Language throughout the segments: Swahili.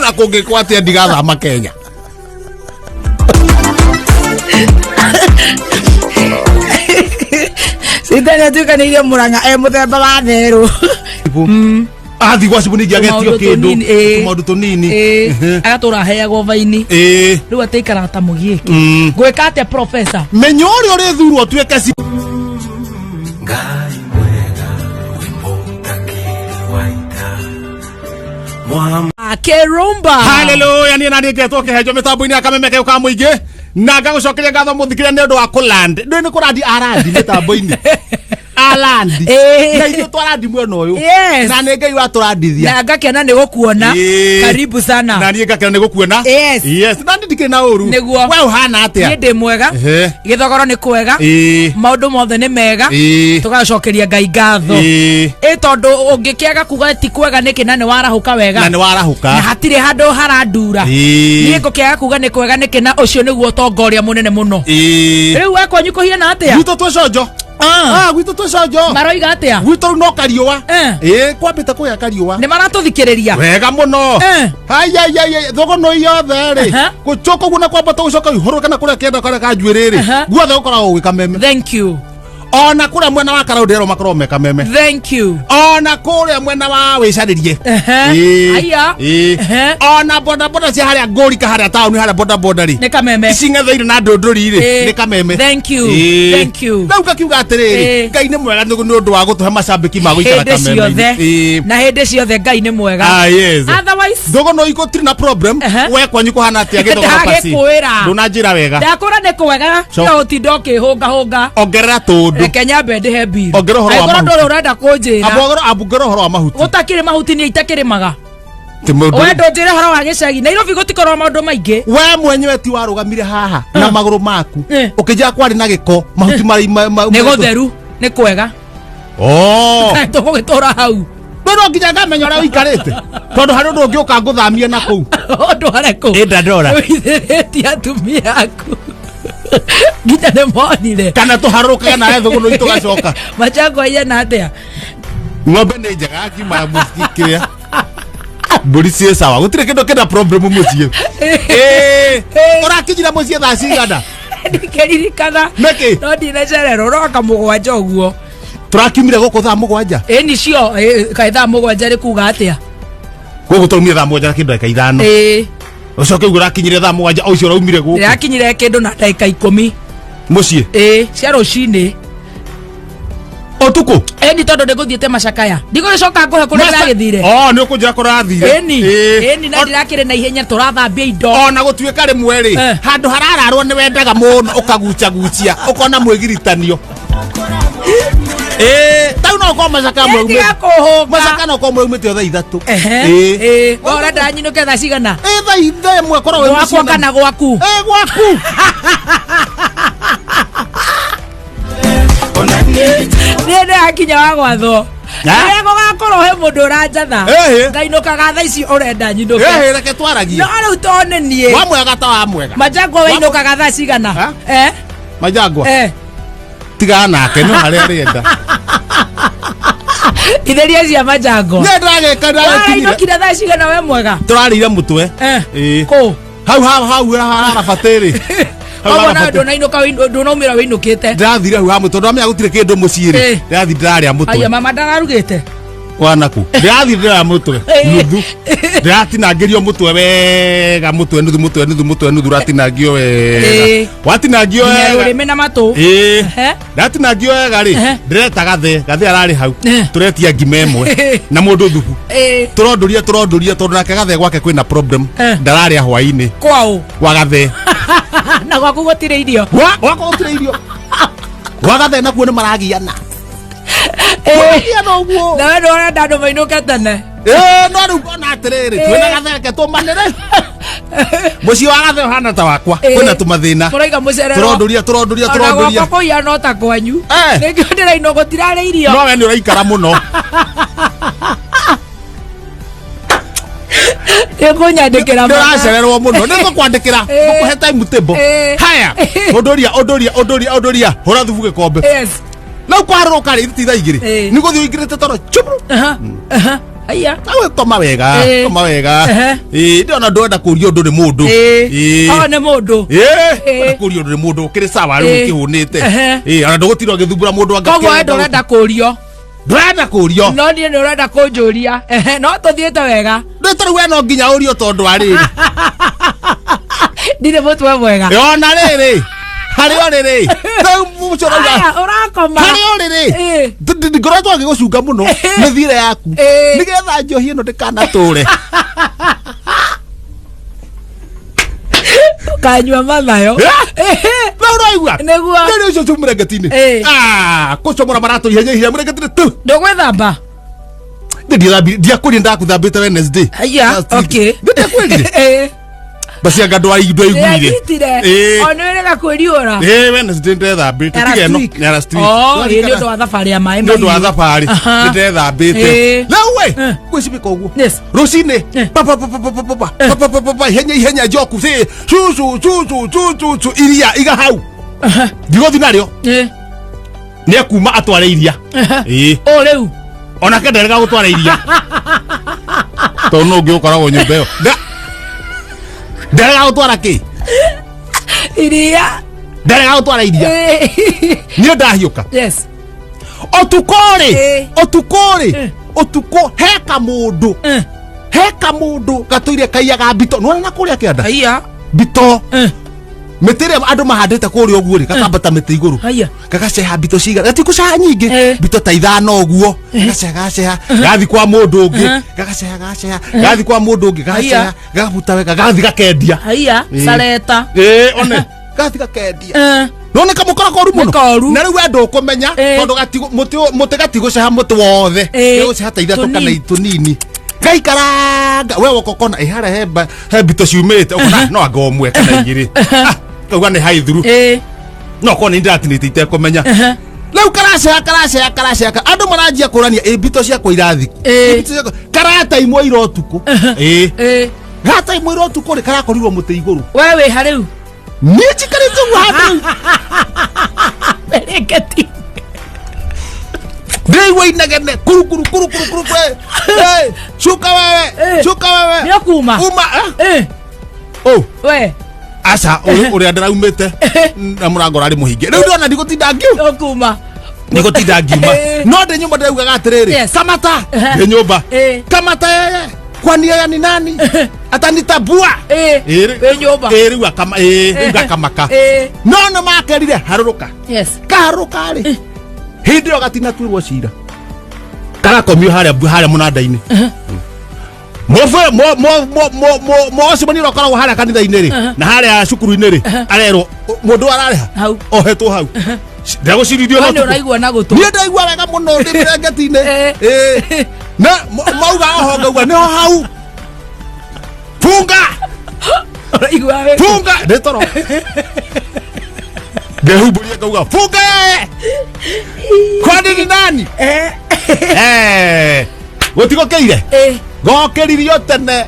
ona kungikwate ndigathama Kenya. Sitanya tuka ni Muranga muthemba wa theru. Athi gwa cibuni giagetio kindu maundu tunini agatura heagwo vaini riu atikara ta mugiiki gwika ate professor menyo uri uri thurwo tueke si ngai mwega wimbo waita Kerumba. Hallelujah ni nani ngeto kehejo mitambo-ini akamemeke uka muingi na ngagucokeria ngatho muthikire ni undu wa kuland ndu ni kurandi arandi mitambo-ini alandi na ithu twarandi mweno uyu na ni ngai waturandithia na ngakena ni gukuona karibu sana na ni ngakena ni gukuona yes na ndikire na uru we uhana atia ni ndi mwega githogoro ni kwega maundu mothe ni mega tugacokeria ngai ngatho tondu ungikiaga kuga ti kwega niki na ni warahuka wega na ni warahuka na hatire handu harandura ni ngukiaga kuga ni kwega niki na ucio niguo tongoria munene muno riu we kwanyu kuhiana atia gwito twecojo gwito twecojo maroiga atia gwito no kariwa kwambite kuya kariwa ni maratuthikiriria wega muno ai thogono yothe ri gucoka guna kwambata gucoka ihoro kana kuria kenda kare kanjuiriri guothe ukoragwo gwikameme. Thank you. Ona kuria mwena wa Karaudero makorwo mekameme. Thank you. Ona kuria mwena wa wicaririe aya ona boda boda cia haria ngori ka haria town haria boda boda ri ni kameme icingetheire na ndunduri ri ni kameme. Thank you. Thank you. Rau kakiuga atiriri ngai ni mwega ni undu wa gutuhe macambiki ma guikara kameme na hindi ciothe ngai ni mwega. Otherwise dogo no iko tri na problem we kwanyu kuhana atia githogo pasi nduna njira wega ndakura ni kwega yo utindo kihunga ongerera tundu Kenya bende he bill ongero horo wa mahuti urenda kunjira abugero horo wa mahuti utakire mahuti ni itakirimaga we ndonjire horo wa gicagi Nairobi gutikorwo maundu maingi we mwenyewe ti warugamire haha na maguru maku ukija kwari na giko mahuti ni gutheru ni kwega tugugitura hau no nginya ngamenya uria wikarite tondu hari undu ungi uka nguthamie na kuu undu hareku enda ndora ti atumia aku gita ne monire kana tuharuka na etho guno itugacoka macangwa yena atia ng'ombe ni njega akima mustikiria mburi cie sawa gutire kindu kina problem mucie urakinyira mucie thaa cigana ndikeririkana niki no ndinacererwo roka mugwanja uguo turakimire guku thaa mugwanja nicio kai thaa mugwanja ri kuga atia guku tumire thaa mugwanja kindu eka ithano ucoke ugura kinyire thaa mugwanja o icio raumire guku yakinyire kindu na dakika 10 mucie cia rucini otuko ni tondu ndiguthiete macakaya ndiguricoka nguhe kuria ndagithire ni ukunjira kurathire ni na ndirakire na ihenya turathambia indo ona gutuika rimwe ri handu harararwo ni wendaga muno ukagucia ukona mwigiritanio tau no kwa macaka mwe macaka no kwa mwe tyo thaa 3 ora ndanyinuke thaa cigana thaa 1 korwo we gwakwa kana gwaku gwaku nene akinya wa gwatho ego gakorwo he mundu uranjatha ngainukaga thaa ici urenda nyinuke reke twaragie no riu tone nie wa mwega ta wa mwega Majangwa wainukaga thaa cigana Majangwa tiga nake no haria arienda itheria cia Majangwa ne ndageka inukire thaa cigana we mwega turarire mutwe ko hau harabatiri Ona ndonainuka ndonaumira winukite ndathire hau hamu tondu amya gutire kindu muciiri ndathi ndiraria mutwe aya mama ndararugite wanaku ndathi ndira mutwe nuthu ndatinangirio mutwe wega mutwe nuthu ratinangio wega watinangio wega urime na matu ndatinangio wega ri ndireta gathe arari hau turetia ngima imwe na mundu thubu turonduria tondu nake gathe gwake kwina problem ndararia hwaini kwao wa gathe na gwaku gutire irio gwako gutire irio wa gathe nakuo ni maragiana no guo na we ndorenda andu mainuke tene no riu bona atiriri twina gatheke tumanire muci wa gathe hana ta wakwa kwina tumathina turaiga mucerero turonduria gwakwa kuia no ta kwanyu ningio ndiraino gutirare irio no we ni uraikara muno nikunyandikira ndiracererwo muno nigukwandikira ngukuhe time table haya ondoria hura thubu gikombe no kwaruka ri titha igiri niguthio igirite toro chupru aya awe koma wega ndio na ndoenda kurio ndu ni mundu ne mundu kurio ndu ni mundu kiri sawa ri ukihunite ana ndugutiro githumbura mundu anga kogo ndorenda kurio no nie ni urenda kunjuria no tuthiete wega ndetari we no nginya urio tondu ari ndire mutwe wega yona riri Hario riri urakoma hario riri ndikoretwo ngigucunga muno mithire yaku nigetha njohi ino ndikanature kanywa mathayo uraigua niguo ndio ucio cumrengetini kucomora marato ihenya mrengetini tu ndugwithamba ndiakuri ndakuthambite Wednesday aya okay ndiakwirire basi agando aindo igwire onere gakwiriura Wednesday ndethambite tigeno nyara street ni ndo wa thabari ya mai ndo wa thabari ndethambite lewe kwicibika uguo rucine papa ihenya njoku chu iria iga hau ndigothi nario ni akuma atware iria o riu ona kenderega gutwara iria to no ngiukoragwo nyumba iyo nderega gutwara ki iria nderega gutwara iria ni ndahiuka otukore heka mundu gatuire kaiyaga bito nona na kuria kianda aya bito metere andu mahandite kuria oguo ri kakambata miti iguru gagaceha bito ciga gatikucaha nyingi bito ta ithano oguo gagaceha gathi kwa mundu ungi gagaceha gathi kwa mundu ungi gagaceha gagabuta wega gathi gakendia aya sareta one gathi gakendia none kamukora koru muno na riu andu kumenya tondu muti gatiguceha muti wothe guceha ta ithatu kana itunini kaikaranga we wokokona ihare he bito ciumite ukona no agomwe kana igiri kauga ni haithuru no koni ndatinite itekumenya leu karaceha andu maranjia kurania bito cia kwa irathi karata imwe irotuku gata imwe irotuku ri karakorirwo muti iguru we wi hariu ni chikarite wadu bereketi Dewe inagene kuru shuka wewe ni kuma we asa uri andara umete na murango rari muhinge riu ndona ndigutinda ngiu kuma ndigutinda ngiuma no de nyumba ndauga gatiriri kamata de nyumba kamata kwani yeye ni nani atanitabua nyumba riu akama kamaka no makerire haruruka kaharuka ri hindi yo gatina twirwo cira kara komio haria munanda-ini mocemani rokoragwo haria kanitha-ini ri na haria cukuru-ini ri arerwo mundu arareha ohetwo hau ndegũcirithio no uraigua na gutu niĩ ndaigua wega mũno ndĩ mĩrengeti-inĩ na mauga oho ngauga nĩho hau funga ndĩ toro ngehumburia ngauga funga kwani ni nani gutigokeire gokeririo tene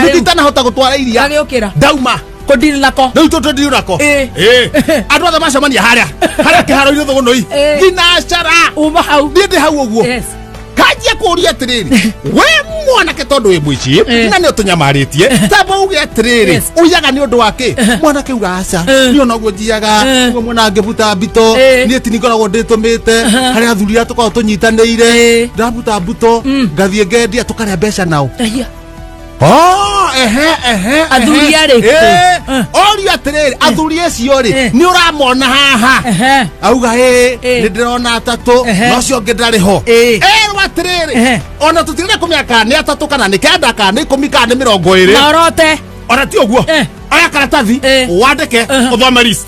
nditanahota gutwara iria ndauma kundiri nako riu tutundiri nako andu othe macemania haria kiharo-ini thugunui thinacara uma hau ndi hau uguo kanjia kuria atiriri we mwanake tondu wi mwici na ni utunyamaritie tamba uge atiriri uyaga ni undu wake mwanake uga aca ni ona guo njiaga uguo mwana ngibuta mbito ni eti nikoragwo nditumite hari athuri a tukoragwo tunyitanĩire ndabuta mbuto ngathie ngendia tukaria mbeca nao athuri ariku orio atiriri athuri acio ri ni uramona haha auga ni ndirona atatu no cio ngi ndariho atiriri ona tutirire kumĩaka ni atatu kana ni kenda kana ni 10 kana ni 20 na orote ona ti uguo aya karatathi wandike uthome list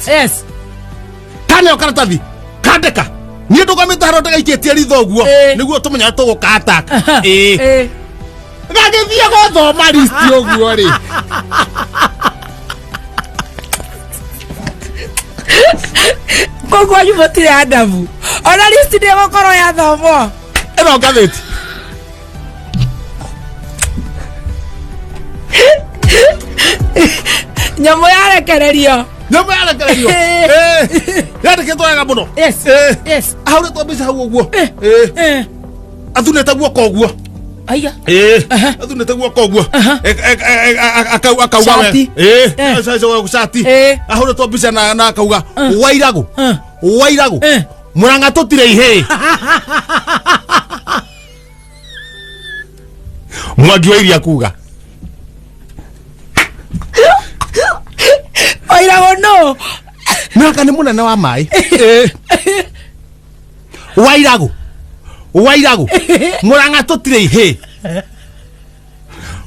kana yo karatathi kandika ni ndugamite harote gaikitie ritho uguo niguo tumenya tugukataka gagithie guthoma list uguo ri koguo yumotire adabu ona list ni gukoro ya thomo eno gatheti nyamu yarekererio yandikitwo wega muno yes ahauritwo mbica hau uguo athunete guoko guo aya athunete guoko guo akauga we sasa sati ahore to bisa na akauga wairagu Muranga tutire ihe Mwangi wa iria kuga Wairagu no Naka ni munene wa mai Wairagu Muranga tutire ihe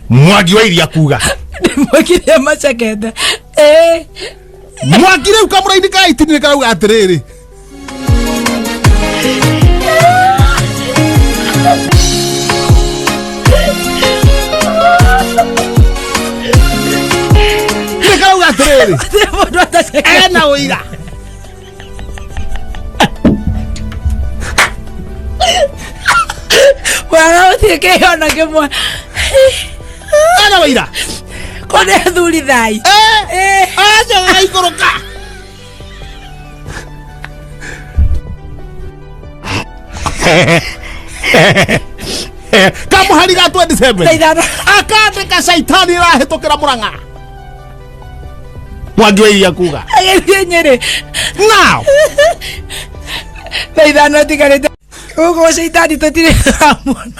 Mwangi wa iria kuga Mwangi ya machakete Mwangi reu kamuraindika itinire kauga atiriri Nikauga atiriri ena uira Wana uthike ona kimwe ena uira kone thuri thai aja gaikoroka Kamuhari ga 27 akandika saitani rahetokera Muranga Mwangi wa iria kuga Nyeri now Taidano tigarete ugo saitani totire ramona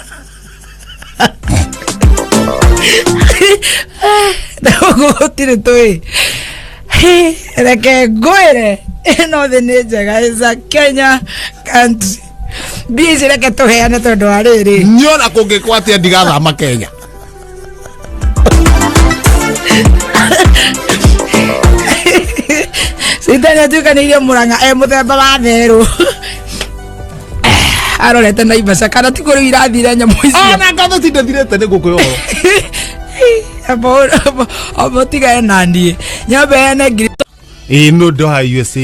Ugo tire toi Reke goere no the njega is Kenya country Bizi reke tuheane tondu ariri nyona kungikwa atia ndigathama Kenya Sitani atukanire Muranga muthemba wa theru arorete na ibasa kana tikuru irathire nyamũ icio ona ngatho tindathirete nĩ gũkwĩhoro abo tigae nandie nyambe ene ngiri no ndo ha USA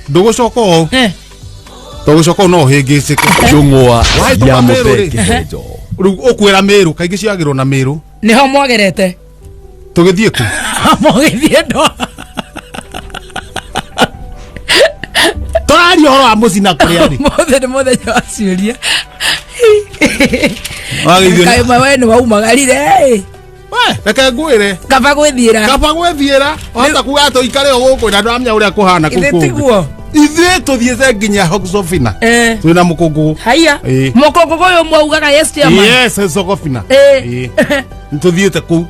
ndũgũcoka ũũ tũgũcoka no hĩngĩcĩke Chungwa ya mũbekejo rĩu ũkwĩra Mĩrũ kaingĩ ciagĩrwo na Mĩrũ niho mwagerete tũgĩthiĩ ku mwagĩthiĩ ndo tũraria ũhoro wa mũcina kũrĩa rĩ mothe nĩ mũthenya wa ciũria wagĩithio kaĩ we nĩ waumagarire reke ngwĩre kaba gwĩthiĩra wahota kuga atĩ ikare o gũkũ na ndamenya ũrĩa kũhana kũu tiguo ithuĩ tũthiĩte nginya Hogzofina twĩna mũkũngũ haya mũkũngũ ũyũ mwaugaga yes Hogzofina nĩtũthiĩte kũu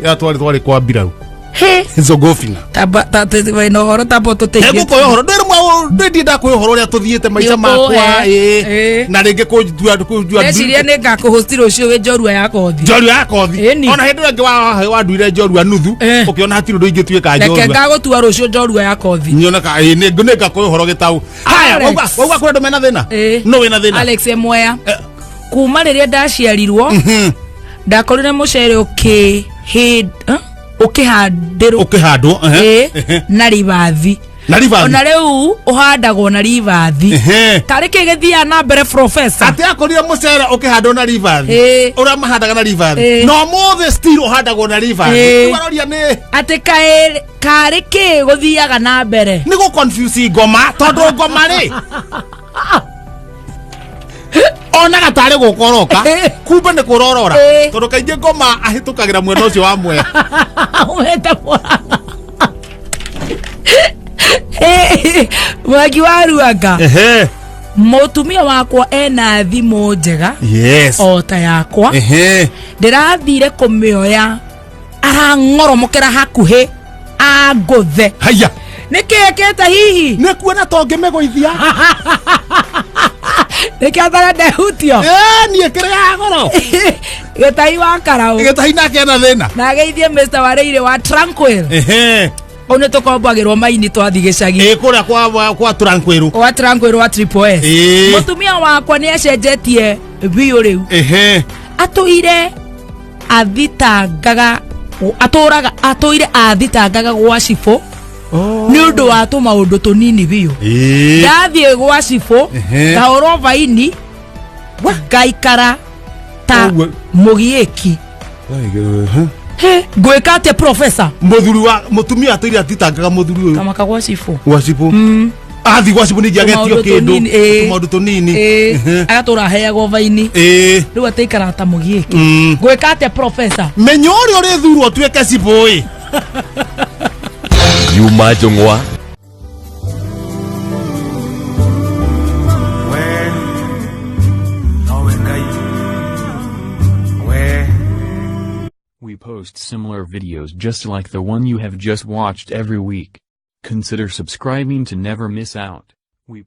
ya twarĩ kwa mbirarũ Hogzofina taba no horo tabo tũteithie Ego koyo horo ndĩnda kwĩ horo ũrĩa tũthiĩte maica makwa na rĩngĩ kũjua Neciria nĩ ngakũhostira ũcio wĩ njorua ya kothi ona hĩndĩ ĩngĩ wa nduire njorua nuthu ũkĩona hatirĩ ũndũ ingĩtuĩka njorua reke ngagũtua rũcio njorua ya kothi nyoneka nĩ ngakwĩ horo gĩtaũ haya wauga kũrĩ ndũ mena thĩna no wĩna thĩna Alex Mwea kuma rĩrĩa ndaciarirwo ndakorire mũcere ukihandwo na ribathi ona riu uhandagwo na ribathi tari kigithia na mbere professor ati akorire mucere ukihandwo na ribathi ura mahandaga na ribathi no mothe still uhandagwo na ribathi iwaroria ni ati kari ki guthiaga na mbere ni go confuse ngoma tondu ngoma ri ona gatari gukoroka kumbe ni kurorora tondu kaingĩ ngoma ahitukagira mwena ucio wa Mwea umeta Mwangi wa Ruanga mutumia wakwa ena thimu njega o ta yakwa ndirathire kumioya arangoromokera hakuhi anguthe haya nikeketa hihi nikuona tongĩmĩgũithia nikiathara ndehutio niĩ kĩrĩ ya goro gĩtai wa Karau gĩtai nake ena thĩna na geithie Mr. Wareire wa Tranquil one tukombagirwo maini twathi gicagi kuria kwa Tranquil wa Triple S mutumia wakwa ni acenjetie biũ riu atuire athitangaga gwa cifo ni undu wa tu maundu tunini biũ ndathie gwa cifo ngahorwo vaini ngaikara ta mugieki gwika atia professor muthuri wa mutumia atiri atitangaga muthuri uyu kamaka gwa cifo gwa cifo athi gwa cibu ningi agetio kindu maundu tunini agatura heagwo vaini riu atikara ta mugiiki gwika atia professor menyo uri thurwo tuike cibui Juma Jongwa We post similar videos just like the one you have just watched every week. Consider subscribing to never miss out.